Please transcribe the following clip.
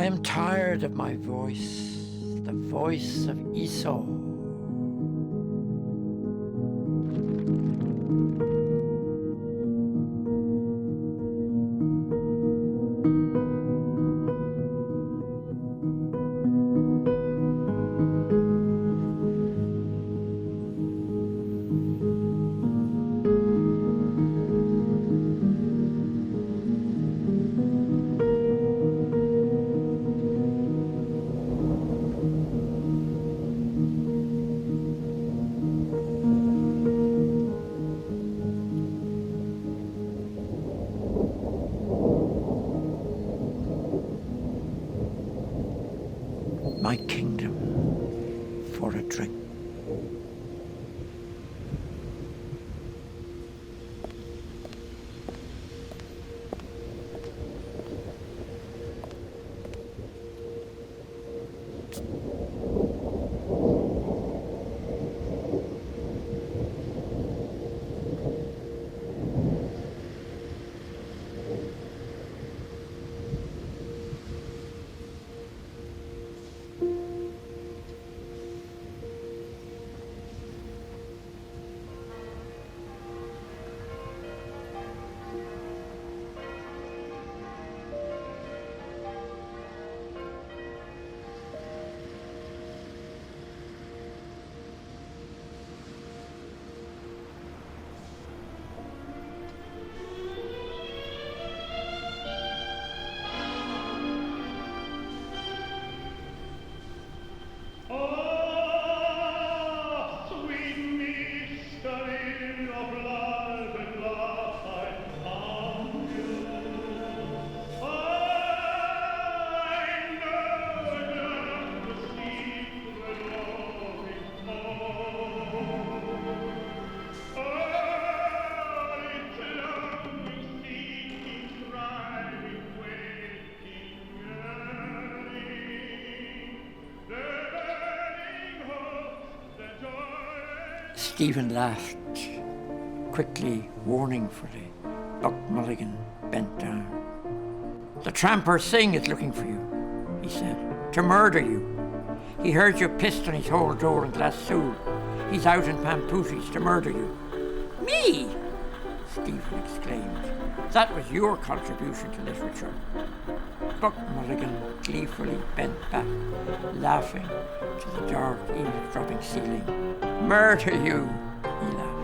am tired of my voice, the voice of Esau. My kingdom for a drink. Stephen laughed, quickly, warningly. Buck Mulligan bent down. "The tramper Singh is looking for you," he said, "to murder you. He heard your pistol in his hall door in Glasgow. He's out in Pampooties to murder you." "Me?" Stephen exclaimed. "That was your contribution to literature." Buck Mulligan gleefully bent back, laughing to the dark, eavesdropping ceiling. "Murder you," he laughed.